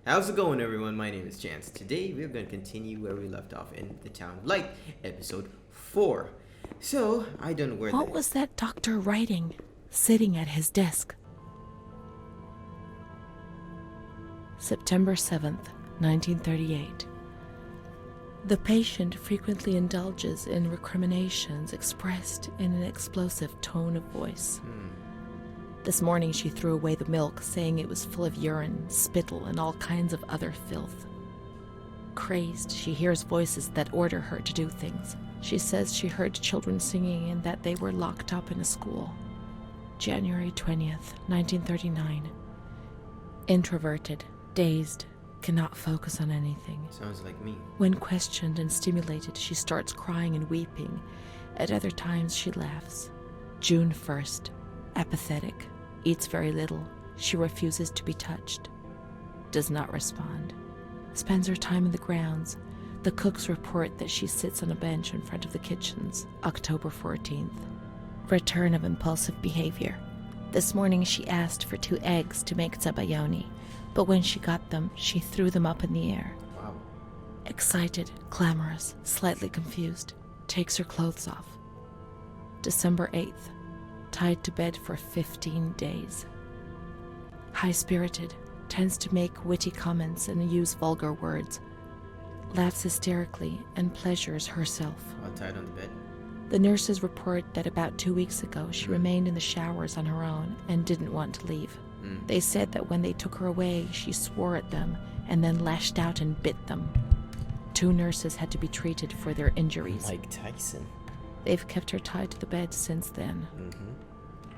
How's it going, everyone? My name is Chance. Today, we're going to continue where we left off in The Town of Light, episode 4. So, I don't know where What was that doctor writing, sitting at his desk? September 7th, 1938. The patient frequently indulges in recriminations expressed in an explosive tone of voice. This morning she threw away the milk, saying it was full of urine, spittle, and all kinds of other filth. Crazed, she hears voices that order her to do things. She says she heard children singing and that they were locked up in a school. January 20th, 1939. Introverted, dazed, cannot focus on anything. Sounds like me. When questioned and stimulated, she starts crying and weeping. At other times, she laughs. June 1st. Apathetic. Eats very little. She refuses to be touched. Does not respond. Spends her time in the grounds. The cooks report that she sits on a bench in front of the kitchens. October 14th. Return of impulsive behavior. This morning she asked for 2 eggs to make zabayoni, but when she got them, she threw them up in the air. Wow. Excited, clamorous, slightly confused. Takes her clothes off. December 8th. Tied to bed for 15 days. High-spirited, tends to make witty comments and use vulgar words. Laughs hysterically and pleasures herself. All tied on the bed. The nurses report that about 2 weeks ago she remained in the showers on her own and didn't want to leave. They said that when they took her away, she swore at them and then lashed out and bit them. 2 nurses had to be treated for their injuries. Mike Tyson. They've kept her tied to the bed since then.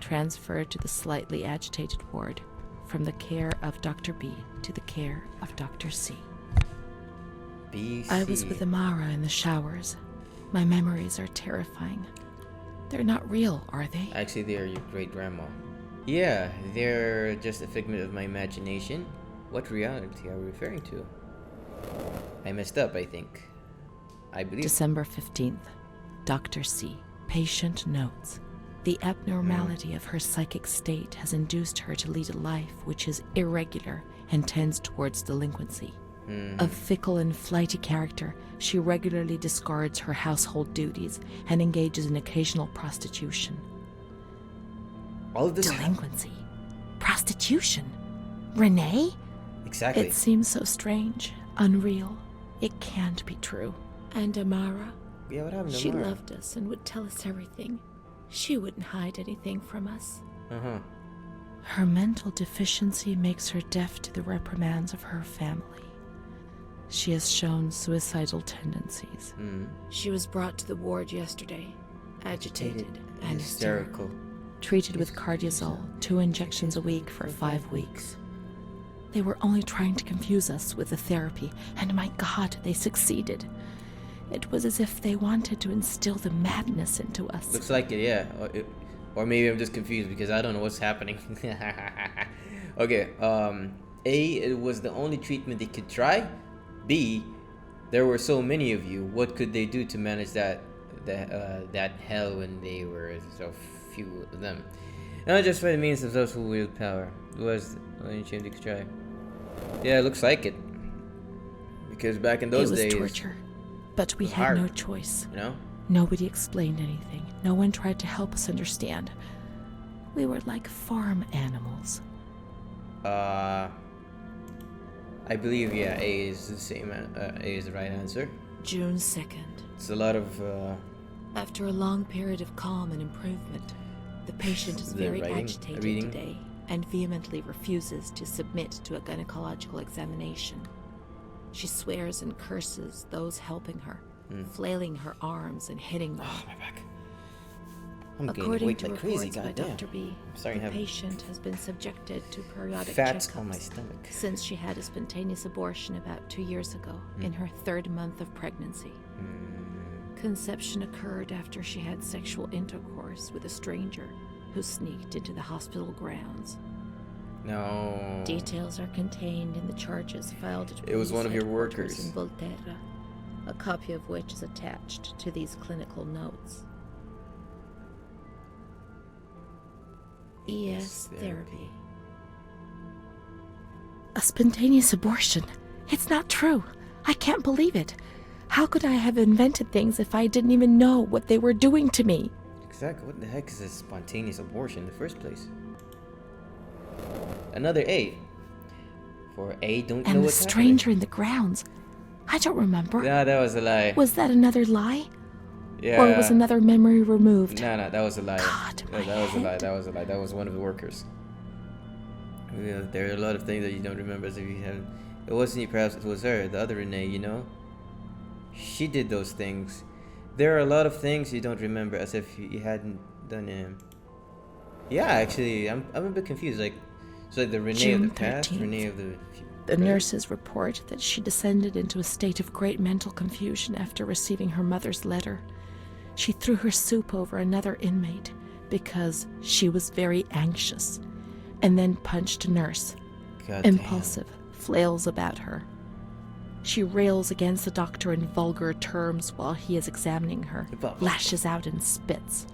Transferred to the slightly agitated ward, from the care of Dr. B to the care of Dr. C. BC. I was with Amara in the showers. My memories are terrifying. They're not real, are they? Actually, they're your great-grandma. Yeah, they're just a figment of my imagination. What reality are we referring to? I messed up, I think. I believe... December 15th. Dr. C. Patient notes. The abnormality of her psychic state has induced her to lead a life which is irregular and tends towards delinquency. Of fickle and flighty character, she regularly discards her household duties and engages in occasional prostitution. All of this... Delinquency? Prostitution? Renee? Exactly. It seems so strange, unreal. It can't be true. And Amara? Yeah, what happened to She Mara? loved us and would tell us everything. She wouldn't hide anything from us. Her mental deficiency makes her deaf to the reprimands of her family. She has shown suicidal tendencies. She was brought to the ward yesterday, agitated and hysterical. Treated with cardiazol, 2 injections a week for 5 weeks. They were only trying to confuse us with the therapy, and my God, they succeeded. It was as if they wanted to instill the madness into us. Looks like it, yeah. Or maybe I'm just confused because I don't know what's happening. Okay, A, it was the only treatment they could try. B, there were so many of you. What could they do to manage that hell when they were so few of them? Not just by the means of those who wield power. It was the only treatment they could try. Yeah, it looks like it. Because back in those days... It was torture. But we had no choice. You know? Nobody explained anything. No one tried to help us understand. We were like farm animals. I believe, yeah, A is the same. A is the right answer. June 2nd. It's a lot of, After a long period of calm and improvement, the patient is very agitated today and vehemently refuses to submit to a gynecological examination. She swears and curses those helping her, flailing her arms and hitting them. Oh, my back. I'm gaining According weight to like crazy, reports by goddamn. Dr. B, I'm starting the to have patient has been subjected to periodic fats checkups on my stomach. since she had a spontaneous abortion about 2 years ago in her 3rd month of pregnancy. Conception occurred after she had sexual intercourse with a stranger who sneaked into the hospital grounds. No. Details are contained in the charges filed at It was one of your headquarters workers. in Volterra, a copy of which is attached to these clinical notes. ES therapy. A spontaneous abortion. It's not true. I can't believe it. How could I have invented things if I didn't even know what they were doing to me? Exactly. What the heck is a spontaneous abortion in the first place? Another A. For A, don't know And the what's stranger happening. in the grounds. I don't remember. No, that was a lie. Was that another lie? Yeah. Or was another memory removed? No, that was a lie. God, Yeah, my that was a lie. head. That was a lie. That was one of the workers. Yeah, there are a lot of things that you don't remember as if you haven't. It wasn't you, perhaps it was her, the other Renee, you know? She did those things. There are a lot of things you don't remember as if you hadn't done them. Yeah, actually, I'm a bit confused. Like, it's like the Renee June of the past, 13th. Renee of the The nurses report that she descended into a state of great mental confusion after receiving her mother's letter. She threw her soup over another inmate because she was very anxious, and then punched a nurse. God Impulsive, flails about her. She rails against the doctor in vulgar terms while he is examining her, lashes out and spits.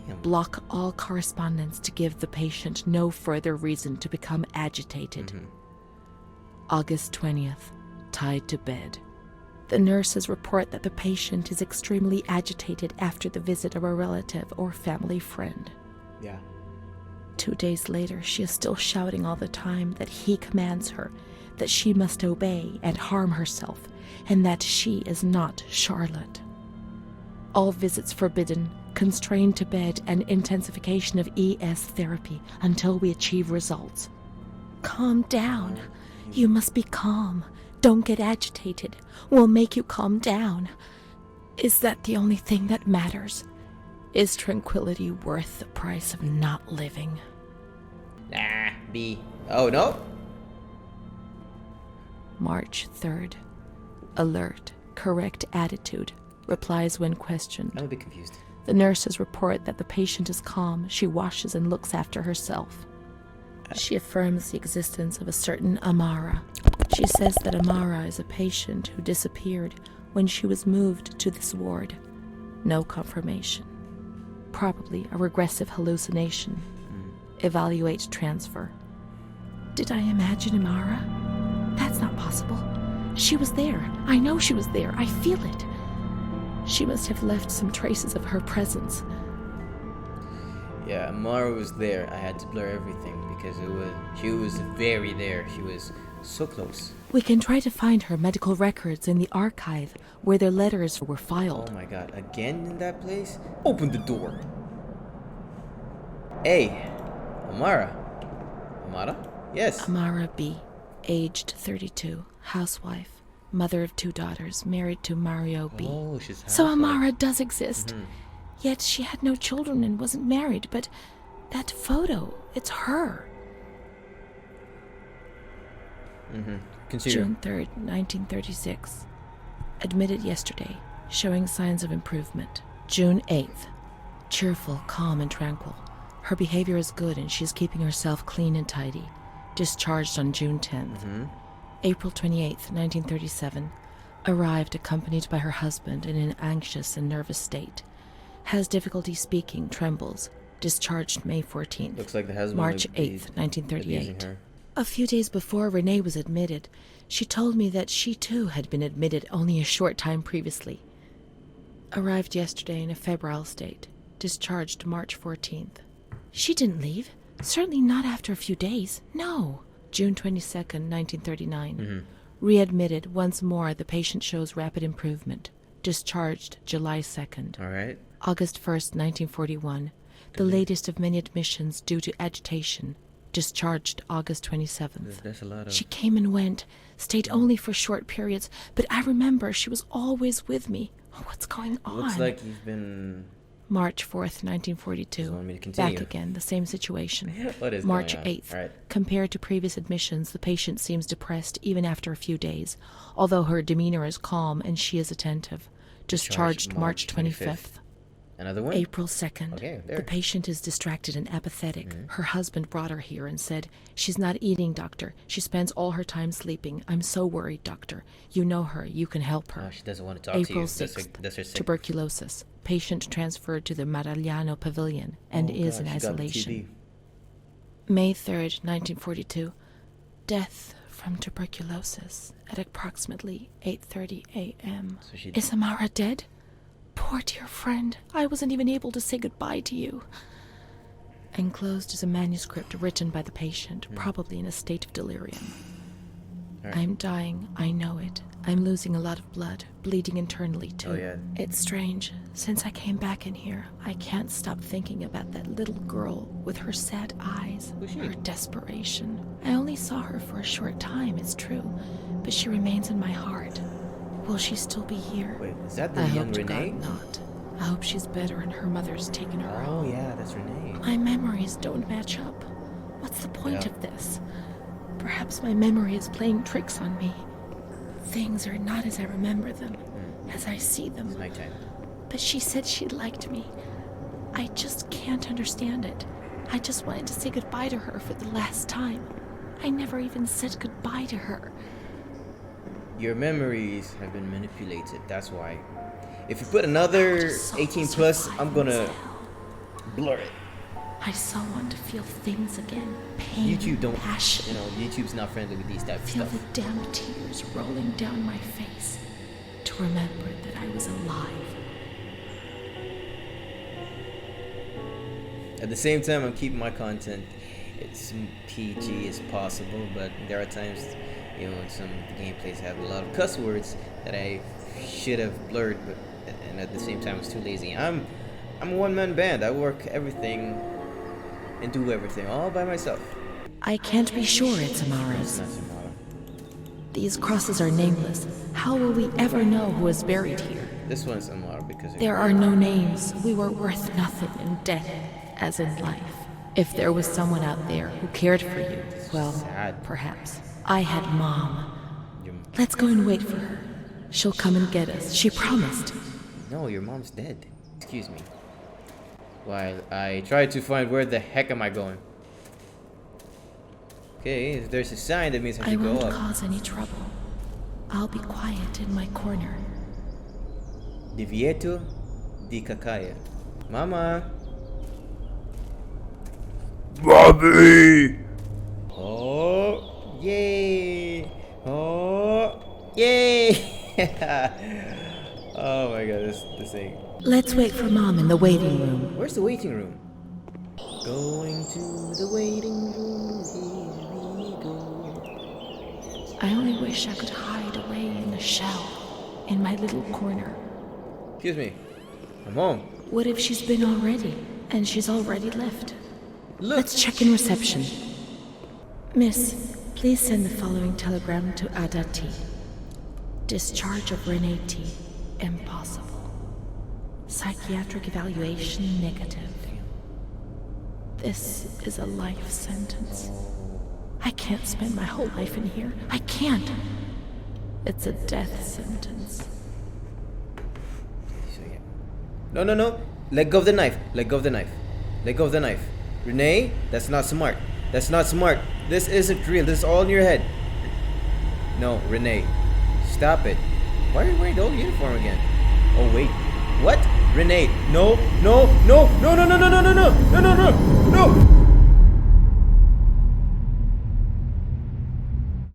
Damn. Block all correspondence to give the patient no further reason to become agitated. August 20th, tied to bed. The nurses report that the patient is extremely agitated after the visit of a relative or family friend. Yeah. 2 days later, she is still shouting all the time that he commands her, that she must obey and harm herself, and that she is not Charlotte. All visits forbidden, constrained to bed, and intensification of ES therapy until we achieve results. Calm down. You must be calm. Don't get agitated. We'll make you calm down. Is that the only thing that matters? Is tranquility worth the price of not living? Nah, B. Oh, no? March 3rd. Alert. Correct attitude. Replies when questioned. I'm a bit confused. The nurses report that the patient is calm. She washes and looks after herself. She affirms the existence of a certain Amara. She says that Amara is a patient who disappeared when she was moved to this ward. No confirmation. Probably a regressive hallucination. Evaluate transfer. Did I imagine Amara? That's not possible. She was there. I know she was there. I feel it. She must have left some traces of her presence. Yeah, Amara was there. I had to blur everything because she was very there. She was so close. We can try to find her medical records in the archive where their letters were Oh filed. my god, again in that place? Open the door. Hey, Amara. Amara? Yes. Amara B., aged 32, housewife, mother of 2 daughters, married to Mario B. Oh, she's So housewife. Amara does exist. Yet she had no children and wasn't married, but that photo, it's her. Continue. June 3rd, 1936. Admitted yesterday, showing signs of improvement. June 8th. Cheerful, calm, and tranquil. Her behavior is good and she's keeping herself clean and tidy. Discharged on June 10th. April 28th, 1937. Arrived accompanied by her husband in an anxious and nervous state. Has difficulty speaking, trembles. Discharged May 14th. Looks like the husband March would be 8th, 1938. abusing her. A few days before Renee was admitted, she told me that she too had been admitted only a short time previously. Arrived yesterday in a febrile state. Discharged March 14th. She didn't leave. Certainly not after a few days. No. June 22nd, 1939. Readmitted once more. The patient shows rapid improvement. Discharged July 2nd. All right. August 1st, 1941. The latest of many admissions due to agitation. Discharged August 27th. There's a lot of... She came and went, stayed only for short periods, but I remember she was always with me. Oh, what's going on? Looks like you've been... March 4th, 1942. Just want me to continue. Back again, the same situation. What is March going on? 8th. All right. Compared to previous admissions, the patient seems depressed even after a few days, although her demeanor is calm and she is attentive. Discharged March 25th. Another one? April 2nd. Okay, there. The patient is distracted and apathetic. Her husband brought her here and said, "She's not eating, doctor. She spends all her time sleeping. I'm so worried, doctor. You know her. You can help her." Oh, she doesn't want to talk to you. April That's her 6th. sick. Tuberculosis. Patient transferred to the Maragliano Pavilion and Oh, is God, in she got the isolation. TB. May 3rd, 1942. Death from tuberculosis at approximately 8:30 a.m. So she... Is Amara dead? Poor dear friend, I wasn't even able to say goodbye to you. Enclosed is a manuscript written by the patient, probably in a state of delirium. Right. I'm dying, I know it. I'm losing a lot of blood, bleeding internally too. Oh, yeah. It's strange. Since I came back in here, I can't stop thinking about that little girl with her sad eyes, Who's she? her desperation. I only saw her for a short time, it's true, but she remains in my heart. Will she still be here? Wait, is that the I young hope to Renee? God not. I hope she's better and her mother's taken her Oh, home. yeah, that's Renee. My memories don't match up. What's the point Yeah. of this? Perhaps my memory is playing tricks on me. Things are not as I remember them, as I see It's them. nighttime. But she said she liked me. I just can't understand it. I just wanted to say goodbye to her for the last time. I never even said goodbye to her. Your memories have been manipulated, that's why. If you put another 18 plus, I'm gonna blur it. I so want to feel things again. Pain, YouTube don't, passion. YouTube's not friendly with these type of Feel stuff. the damn tears rolling down my face to remember that I was alive. At the same time, I'm keeping my content as PG as possible, but there are times, some of the gameplays have a lot of cuss words that I should have blurred, and at the same time, I was too lazy. I'm a one-man band. I work everything and do everything all by myself. I can't be sure it's It's Amara's. not Samara. These crosses are nameless. How will we ever know who is buried here? This one's Samara because There are no names. We were worth nothing in death, as in life. If there was someone out there who cared for you, well, sad. perhaps. I had Mom. Your, Let's go and wait for her. She'll come and get us. She promised. no, your mom's dead. Excuse me. While I try to find where the heck am I going. Okay, if there's a sign, that means I I should go won't up. cause any trouble. I'll be quiet in my corner. Divieto di Cacaya. Mama! Bobby! Oh! Yay! Oh! Yay! Oh my god, this thing. Let's wait for Mom in the waiting room. Where's the waiting room? Going to the waiting room, here we go. I only wish I could hide away in a shell, in my little corner. Excuse me. I'm home. What if she's been already, and she's already left? Look! Let's check in reception. Miss, please send the following telegram to Ada T. Discharge of Renee T. Impossible. Psychiatric evaluation negative. This is a life sentence. I can't spend my whole life in here. I can't. It's a death sentence. No, no, no. Let go of the knife. Let go of the knife. Let go of the knife. Renee, that's not smart. That's not smart. This isn't real. This is all in your head. No, Renee. Stop it. Why are you wearing the old uniform again? Oh, wait. What? Renee. No, no, no, no, no, no, no, no, no, no, no, no, no, no.